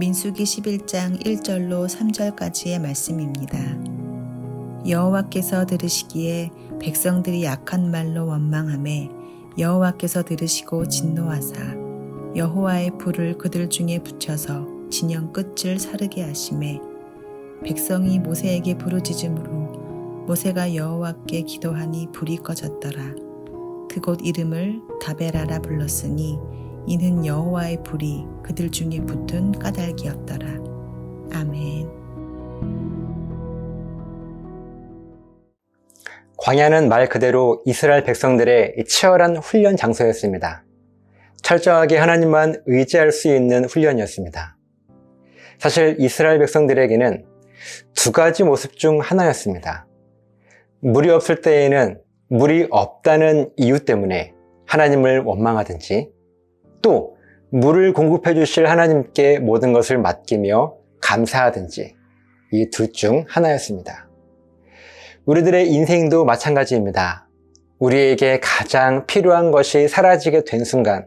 민수기 11장 1절로 3절까지의 말씀입니다. 여호와께서 들으시기에 백성들이 악한 말로 원망하매 여호와께서 들으시고 진노하사 여호와의 불을 그들 중에 붙여서 진영 끝을 사르게 하시매 백성이 모세에게 부르짖음으로 모세가 여호와께 기도하니 불이 꺼졌더라. 그곳 이름을 다베라라 불렀으니 이는 여호와의 불이 그들 중에 붙은 까닭이었더라. 아멘. 광야는 말 그대로 이스라엘 백성들의 치열한 훈련 장소였습니다. 철저하게 하나님만 의지할 수 있는 훈련이었습니다. 사실 이스라엘 백성들에게는 두 가지 모습 중 하나였습니다. 물이 없을 때에는 물이 없다는 이유 때문에 하나님을 원망하든지, 또 물을 공급해 주실 하나님께 모든 것을 맡기며 감사하든지, 이 둘 중 하나였습니다. 우리들의 인생도 마찬가지입니다. 우리에게 가장 필요한 것이 사라지게 된 순간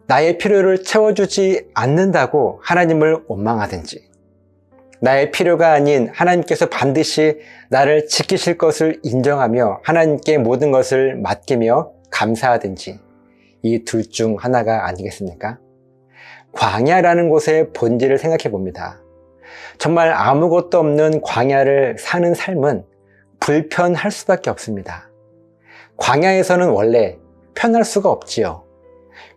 나의 필요를 채워주지 않는다고 하나님을 원망하든지, 나의 필요가 아닌 하나님께서 반드시 나를 지키실 것을 인정하며 하나님께 모든 것을 맡기며 감사하든지, 이 둘 중 하나가 아니겠습니까? 광야라는 곳의 본질을 생각해 봅니다. 정말 아무것도 없는 광야를 사는 삶은 불편할 수밖에 없습니다. 광야에서는 원래 편할 수가 없지요.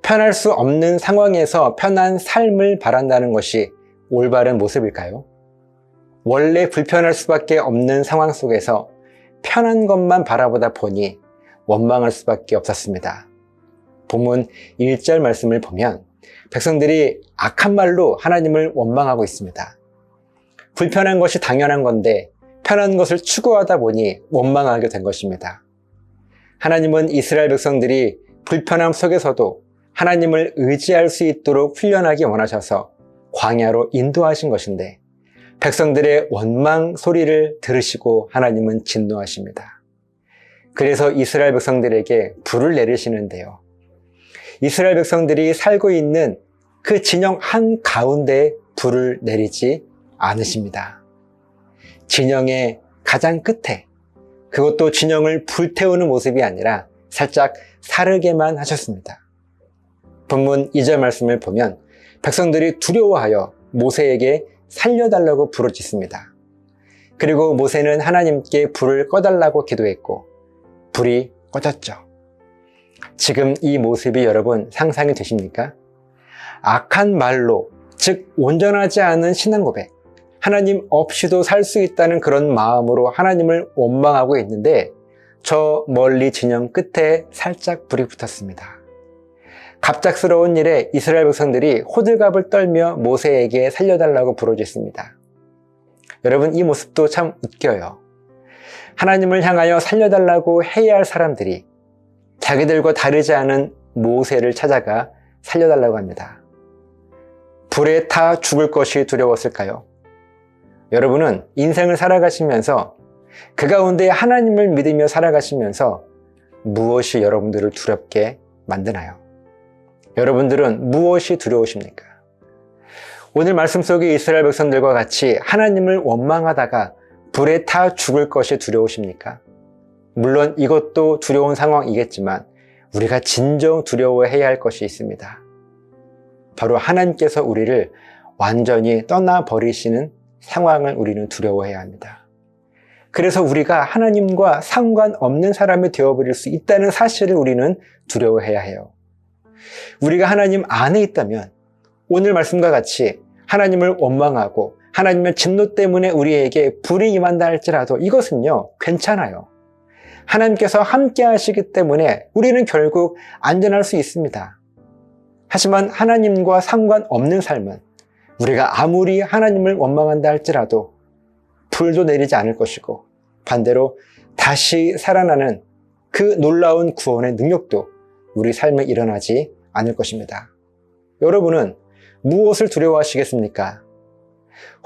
편할 수 없는 상황에서 편한 삶을 바란다는 것이 올바른 모습일까요? 원래 불편할 수밖에 없는 상황 속에서 편한 것만 바라보다 보니 원망할 수밖에 없었습니다. 본문 1절 말씀을 보면 백성들이 악한 말로 하나님을 원망하고 있습니다. 불편한 것이 당연한 건데 편한 것을 추구하다 보니 원망하게 된 것입니다. 하나님은 이스라엘 백성들이 불편함 속에서도 하나님을 의지할 수 있도록 훈련하기 원하셔서 광야로 인도하신 것인데, 백성들의 원망 소리를 들으시고 하나님은 진노하십니다. 그래서 이스라엘 백성들에게 불을 내리시는데요. 이스라엘 백성들이 살고 있는 그 진영 한가운데 불을 내리지 않으십니다. 진영의 가장 끝에, 그것도 진영을 불태우는 모습이 아니라 살짝 사르게만 하셨습니다. 본문 2절 말씀을 보면 백성들이 두려워하여 모세에게 살려달라고 부르짖습니다. 그리고 모세는 하나님께 불을 꺼달라고 기도했고 불이 꺼졌죠. 지금 이 모습이 여러분 상상이 되십니까? 악한 말로, 즉 온전하지 않은 신앙 고백, 하나님 없이도 살 수 있다는 그런 마음으로 하나님을 원망하고 있는데 저 멀리 진영 끝에 살짝 불이 붙었습니다. 갑작스러운 일에 이스라엘 백성들이 호들갑을 떨며 모세에게 살려달라고 부르짖습니다. 여러분, 이 모습도 참 웃겨요. 하나님을 향하여 살려달라고 해야 할 사람들이 자기들과 다르지 않은 모세를 찾아가 살려달라고 합니다. 불에 타 죽을 것이 두려웠을까요? 여러분은 인생을 살아가시면서 그 가운데 하나님을 믿으며 살아가시면서 무엇이 여러분들을 두렵게 만드나요? 여러분들은 무엇이 두려우십니까? 오늘 말씀 속에 이스라엘 백성들과 같이 하나님을 원망하다가 불에 타 죽을 것이 두려우십니까? 물론 이것도 두려운 상황이겠지만 우리가 진정 두려워해야 할 것이 있습니다. 바로 하나님께서 우리를 완전히 떠나버리시는 상황을 우리는 두려워해야 합니다. 그래서 우리가 하나님과 상관없는 사람이 되어버릴 수 있다는 사실을 우리는 두려워해야 해요. 우리가 하나님 안에 있다면 오늘 말씀과 같이 하나님을 원망하고 하나님의 진노 때문에 우리에게 불이 임한다 할지라도 이것은요, 괜찮아요. 하나님께서 함께 하시기 때문에 우리는 결국 안전할 수 있습니다. 하지만 하나님과 상관없는 삶은 우리가 아무리 하나님을 원망한다 할지라도 불도 내리지 않을 것이고 반대로 다시 살아나는 그 놀라운 구원의 능력도 우리 삶에 일어나지 않을 것입니다. 여러분은 무엇을 두려워하시겠습니까?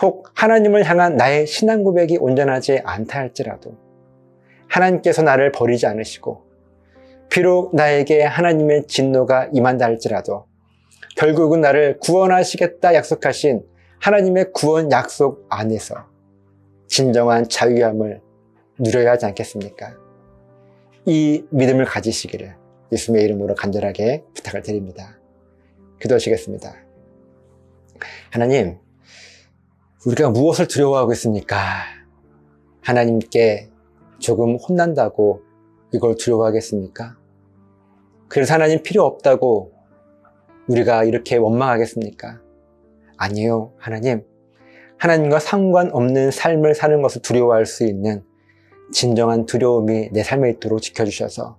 혹 하나님을 향한 나의 신앙 고백이 온전하지 않다 할지라도 하나님께서 나를 버리지 않으시고 비록 나에게 하나님의 진노가 임한다 할지라도 결국은 나를 구원하시겠다 약속하신 하나님의 구원 약속 안에서 진정한 자유함을 누려야 하지 않겠습니까? 이 믿음을 가지시기를 예수님의 이름으로 간절하게 부탁을 드립니다. 기도하시겠습니다. 하나님, 우리가 무엇을 두려워하고 있습니까? 하나님께 조금 혼난다고 이걸 두려워하겠습니까? 그래서 하나님 필요 없다고 우리가 이렇게 원망하겠습니까? 아니요, 하나님. 하나님과 상관없는 삶을 사는 것을 두려워할 수 있는 진정한 두려움이 내 삶에 있도록 지켜주셔서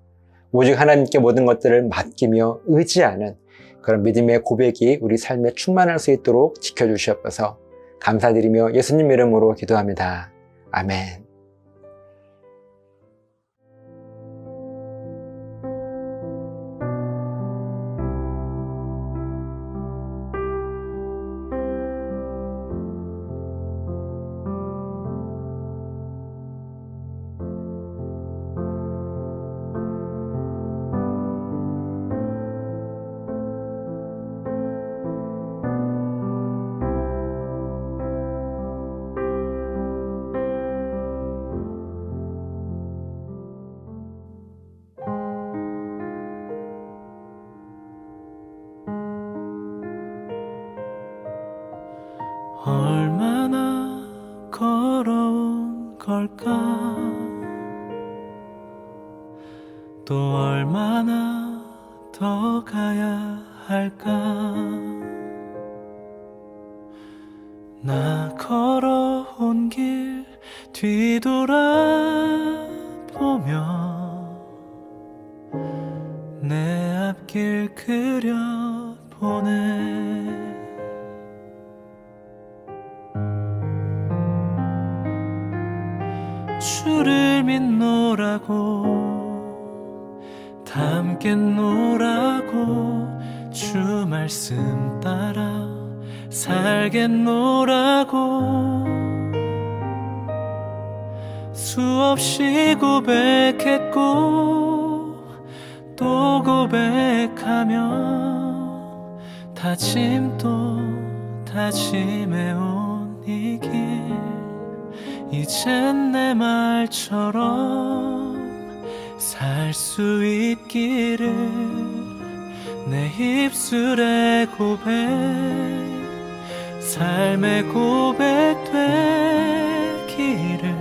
오직 하나님께 모든 것들을 맡기며 의지하는 그런 믿음의 고백이 우리 삶에 충만할 수 있도록 지켜주시옵소서. 감사드리며 예수님 이름으로 기도합니다. 아멘. 얼마나 걸어온 걸까? 또 얼마나 더 가야 할까? 나 걸어온 길 뒤돌아보며 내 앞길 그려보네. 주를 믿노라고 담겠노라고 주 말씀 따라 살겠노라고 수없이 고백했고 또 고백하며 다짐 또 다짐해온 이 길 이젠 내 말처럼 살 수 있기를 내 입술의 고백 삶의 고백 되기를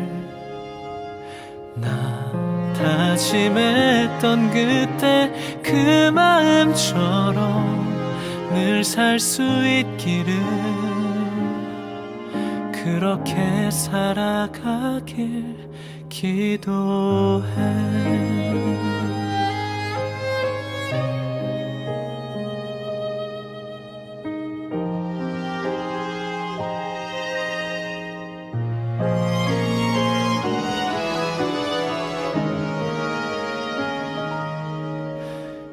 나 다짐했던 그때 그 마음처럼 늘 살 수 있기를 그렇게 살아가길 기도해.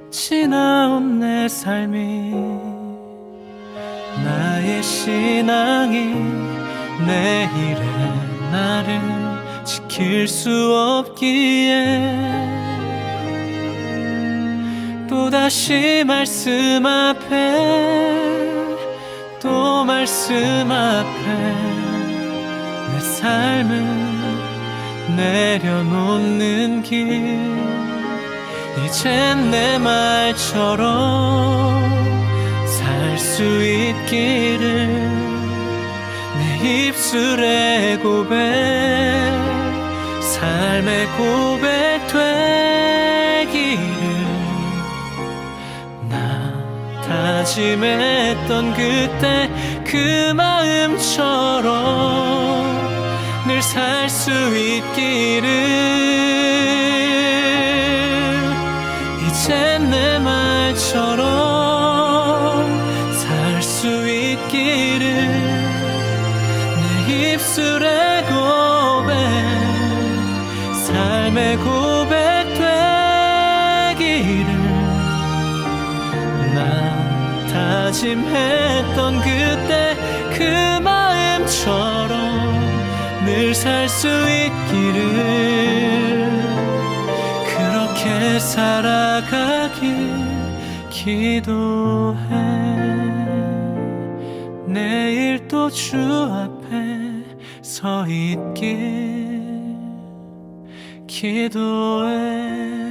지나온 내 삶이 나의 신앙이 내일의 나를 지킬 수 없기에 또다시 말씀 앞에 또 말씀 앞에 내 삶을 내려놓는 길 이젠 내 말처럼 살 수 있기를 내 입술의 고백 삶의 고백 되기를 나 다짐했던 그때 그 마음처럼 늘 살 수 있기를 이젠 내 말처럼 살 수 있기를 입술의 고백 삶의 고백 되기를 나 다짐했던 그때 그 마음처럼 늘 살 수 있기를 그렇게 살아가길 기도해. 내일 또 주 앞에 서 있길 기도해.